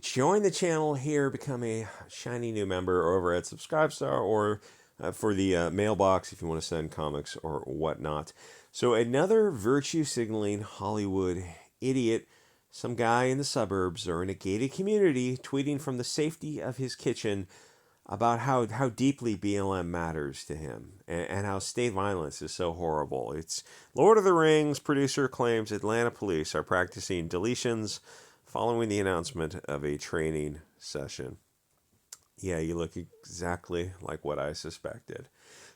join the channel here, become a shiny new member over at Subscribestar, or for the mailbox if you want to send comics or whatnot. So another virtue signaling Hollywood idiot, some guy in the suburbs or in a gated community, tweeting from the safety of his kitchen about how deeply BLM matters to him, and how state violence is so horrible. It's Lord of the Rings producer claims Atlanta police are practicing deletions following the announcement of a training session. Yeah, you look exactly like what I suspected.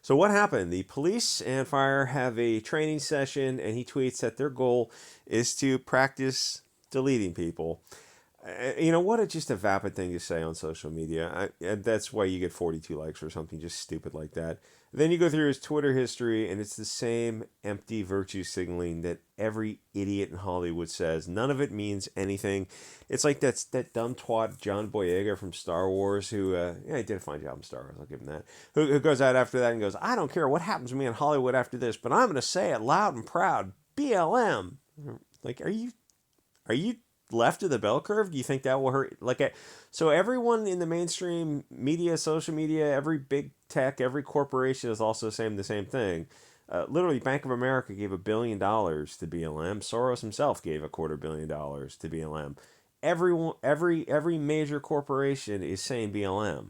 So what happened? The police and fire have a training session, and he tweets that their goal is to practice deleting people. You know what? It's just a vapid thing to say on social media. That's why you get 42 likes or something just stupid like that. Then you go through his Twitter history, and it's the same empty virtue signaling that every idiot in Hollywood says. None of it means anything. It's like that dumb twat John Boyega from Star Wars, who yeah, he did a fine job in Star Wars. I'll give him that. Who goes out after that and goes, "I don't care what happens to me in Hollywood after this, but I'm going to say it loud and proud. BLM." Like, are you left of the bell curve? Do you think that will hurt? So everyone in the mainstream media, social media, every big tech, every corporation is also saying the same thing. Literally, Bank of America gave $1 billion to BLM. Soros himself gave $250 million to BLM. Everyone, every major corporation is saying BLM.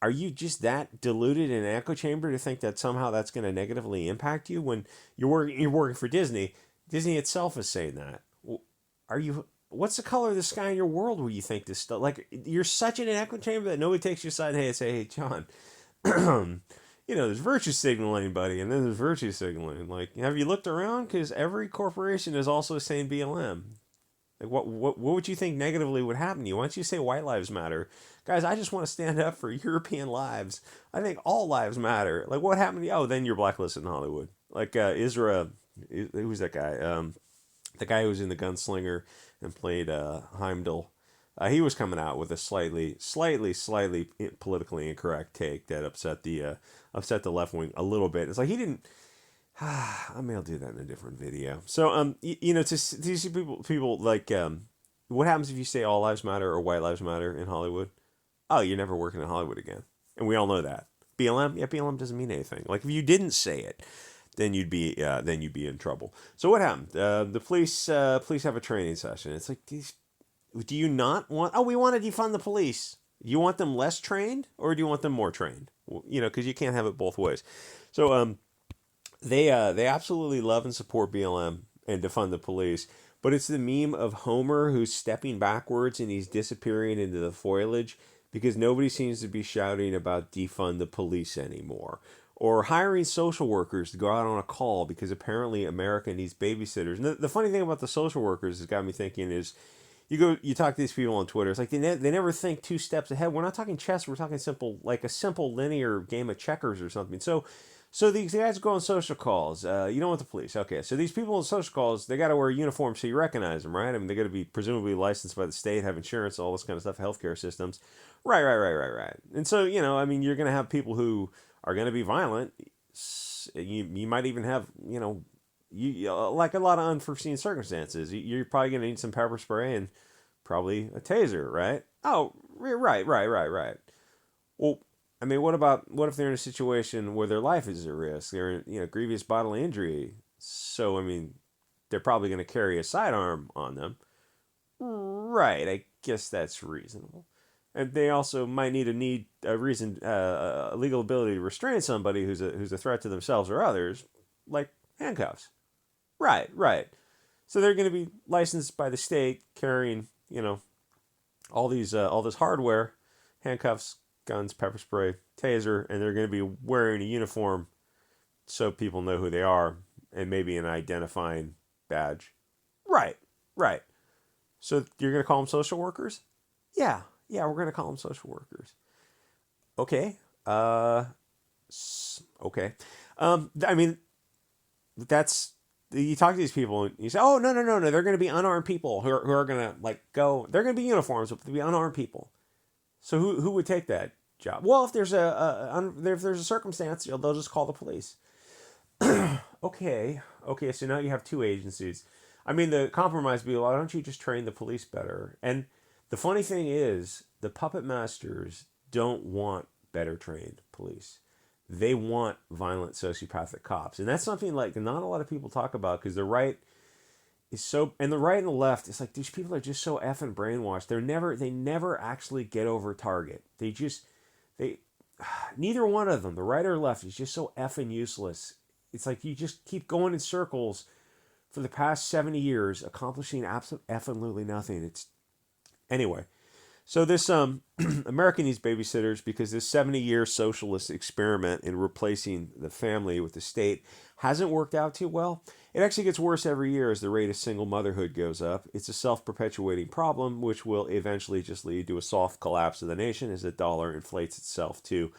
Are you just that deluded in an echo chamber to think that somehow that's going to negatively impact you when you're working for Disney? Disney itself is saying that. Are you? What's the color of the sky in your world where you think this stuff? Like, you're such in an echo chamber that nobody takes you aside and say, "Hey, John, there's virtue signaling, buddy, and then there's virtue signaling. Like, have you looked around? Because every corporation is also saying BLM. Like, what would you think negatively would happen to you? Why don't you say white lives matter? Guys, I just want to stand up for European lives. I think all lives matter. Like, what happened to you? Oh, then you're blacklisted in Hollywood. Like, Isra, who's that guy? The guy who was in The Gunslinger and played Heimdall, he was coming out with a slightly politically incorrect take that upset the left wing a little bit. It's like he didn't. I mean, I'll do that in a different video. So, to see people like, what happens if you say all lives matter or white lives matter in Hollywood? Oh, you're never working in Hollywood again, and we all know that. BLM, yeah, BLM doesn't mean anything. Like, if you didn't say it, then you'd be in trouble. So what happened? The police have a training session. It's like, do you not want? Oh, we want to defund the police. Do you want them less trained, or do you want them more trained? Because you can't have it both ways. So they absolutely love and support BLM and defund the police. But it's the meme of Homer who's stepping backwards and he's disappearing into the foliage because nobody seems to be shouting about defund the police anymore. Or hiring social workers to go out on a call because apparently America needs babysitters. And the funny thing about the social workers has got me thinking is, you talk to these people on Twitter. It's like they never think 2 steps ahead. We're not talking chess. We're talking a simple linear game of checkers or something. So these guys go on social calls. You don't want the police. Okay, so these people on social calls, they got to wear a uniform so you recognize them, right? I mean, they got to be presumably licensed by the state, have insurance, all this kind of stuff, healthcare systems. Right. And so, I mean, you're going to have people who are going to be violent. You might even have, like a lot of unforeseen circumstances. You're probably going to need some pepper spray and probably a taser, right? Oh, right. Well, I mean, what if they're in a situation where their life is at risk? They're in, grievous bodily injury. So, I mean, they're probably going to carry a sidearm on them. Right, I guess that's reasonable. And they also might need a reason, a legal ability to restrain somebody who's a threat to themselves or others, like handcuffs. Right. So they're going to be licensed by the state, carrying all this hardware, handcuffs, guns, pepper spray, taser, and they're going to be wearing a uniform so people know who they are and maybe an identifying badge. Right. So you're going to call them social workers? Yeah, we're going to call them social workers. Okay. Okay. I mean, that's, you talk to these people and you say, oh, no, they're going to be unarmed people who are going to go, they're going to be uniforms, but they'll be unarmed people. So who would take that job? Well, if there's a circumstance, they'll just call the police. Okay. So now you have 2 agencies. I mean, the compromise would be, why don't you just train the police better? And the funny thing is, the puppet masters don't want better trained police. They want violent sociopathic cops. And that's something like not a lot of people talk about, because the right is so, and the right and the left, it's like these people are just so effing brainwashed. They never actually get over target. They neither one of them, the right or left, is just so effing useless. It's like you just keep going in circles for the past 70 years, accomplishing absolutely nothing. It's anyway. So this America needs babysitters, because this 70-year socialist experiment in replacing the family with the state hasn't worked out too well. It actually gets worse every year as the rate of single motherhood goes up. It's a self-perpetuating problem, which will eventually just lead to a soft collapse of the nation as the dollar inflates itself to,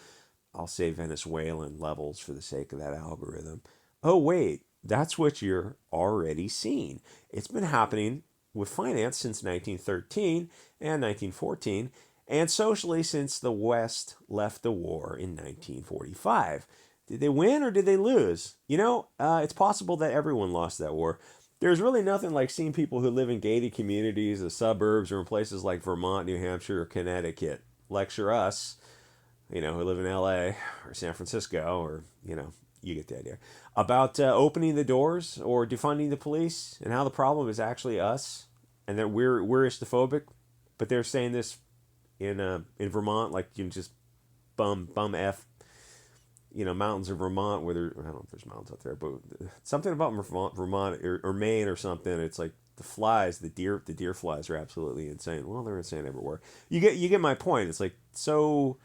I'll say, Venezuelan levels for the sake of that algorithm. Oh, wait, that's what you're already seeing. It's been happening with finance since 1913 and 1914, and socially since the West left the war in 1945. Did they win or did they lose? It's possible that everyone lost that war. There's really nothing like seeing people who live in gated communities, the suburbs, or in places like Vermont, New Hampshire, or Connecticut lecture us, who live in LA or San Francisco, or, you get the idea, about opening the doors or defunding the police, and how the problem is actually us, and that we're Istophobic. But they're saying this in Vermont, like you can just bum f, mountains of Vermont, where I don't know if there's mountains out there, but something about Vermont or Maine or something. It's like the flies, the deer flies are absolutely insane. Well, they're insane everywhere. You get my point. It's like, so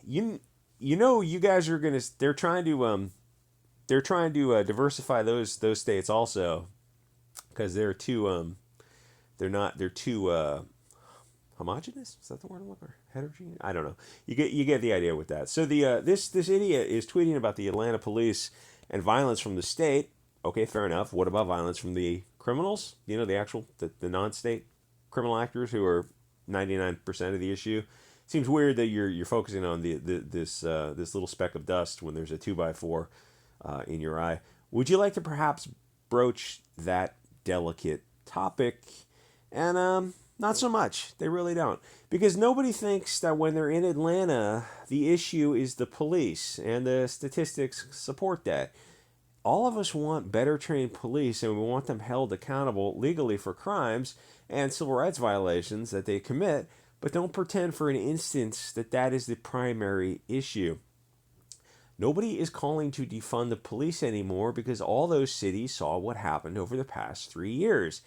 you guys are gonna. They're trying to diversify those states also, because they're too they're too homogenous. Is that the word I'm looking for? Heterogeneous? I don't know. You get the idea with that. So the this idiot is tweeting about the Atlanta police and violence from the state. Okay, fair enough. What about violence from the criminals? The non-state criminal actors, who are 99% of the issue. Seems weird that you're focusing on this little speck of dust when there's a 2x4 in your eye. Would you like to perhaps broach that delicate topic? And not so much. They really don't, because nobody thinks that when they're in Atlanta, the issue is the police, and the statistics support that. All of us want better trained police, and we want them held accountable legally for crimes and civil rights violations that they commit. But don't pretend for an instance that is the primary issue. Nobody is calling to defund the police anymore, because all those cities saw what happened over the past 3 years.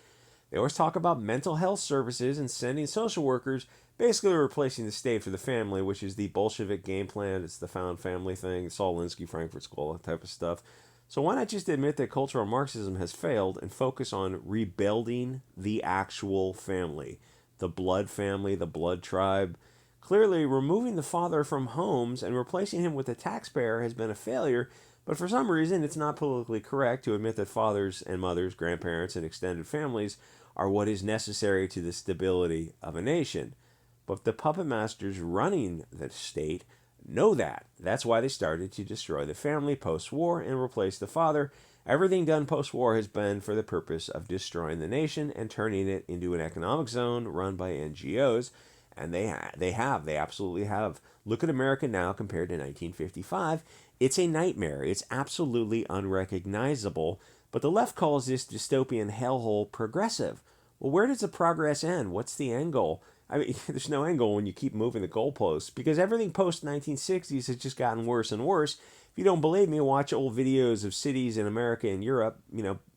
They always talk about mental health services and sending social workers, basically replacing the state for the family, which is the Bolshevik game plan. It's the found family thing, Saul Alinsky, Frankfurt School, that type of stuff. So why not just admit that cultural Marxism has failed and focus on rebuilding the actual family? The blood family, the blood tribe. Clearly, removing the father from homes and replacing him with a taxpayer has been a failure, but for some reason it's not politically correct to admit that fathers and mothers, grandparents, and extended families are what is necessary to the stability of a nation. But the puppet masters running the state know that. That's why they started to destroy the family post-war and replace the father. Everything done post-war has been for the purpose of destroying the nation and turning it into an economic zone run by NGOs. And they absolutely have. Look at America now compared to 1955. It's a nightmare. It's absolutely unrecognizable. But the left calls this dystopian hellhole progressive. Well, where does the progress end? What's the end goal? I mean, there's no end goal when you keep moving the goalposts, because everything post-1960s has just gotten worse and worse. If you don't believe me, watch old videos of cities in America and Europe,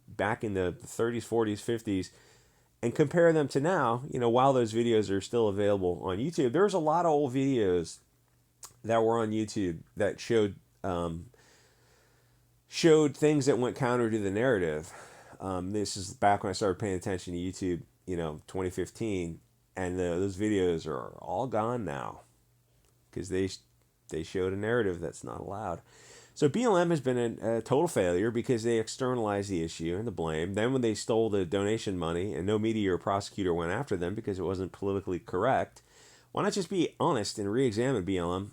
back in the 30s, 40s, 50s, and compare them to now, while those videos are still available on YouTube. There's a lot of old videos that were on YouTube that showed things that went counter to the narrative. This is back when I started paying attention to YouTube, 2015, and those videos are all gone now, because they showed a narrative that's not allowed. So BLM has been a total failure because they externalized the issue and the blame. Then when they stole the donation money and no media or prosecutor went after them because it wasn't politically correct, why not just be honest and re-examine BLM?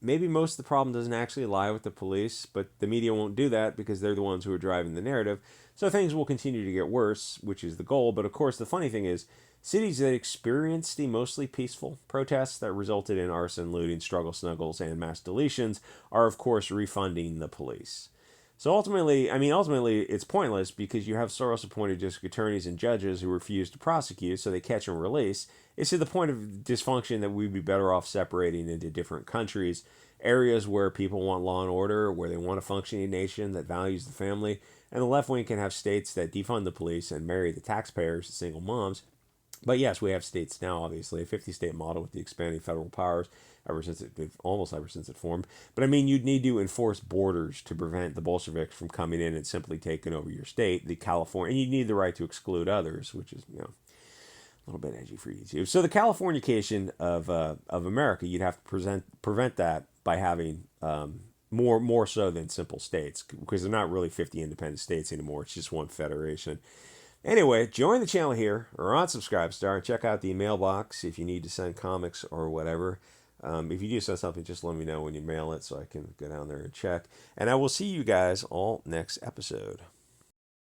maybe most of the problem doesn't actually lie with the police, but the media won't do that because they're the ones who are driving the narrative. So things will continue to get worse, which is the goal. But of course, the funny thing is, cities that experienced the mostly peaceful protests that resulted in arson, looting, struggle snuggles, and mass deletions are, of course, refunding the police. So ultimately, it's pointless because you have Soros-appointed district attorneys and judges who refuse to prosecute, so they catch and release. It's to the point of dysfunction that we'd be better off separating into different countries, areas where people want law and order, where they want a functioning nation that values the family, and the left wing can have states that defund the police and marry the taxpayers to single moms. But yes, we have states now, obviously, a 50-state model with the expanding federal powers almost ever since it formed. But I mean, you'd need to enforce borders to prevent the Bolsheviks from coming in and simply taking over your state, the California, and you need the right to exclude others, which is, a little bit edgy for YouTube. So the Californication of America, you'd have to prevent that by having more so than simple states, because they're not really 50 independent states anymore. It's just one federation. Anyway, join the channel here or on Subscribestar and check out the mailbox if you need to send comics or whatever. If you do send something, just let me know when you mail it so I can go down there and check. And I will see you guys all next episode.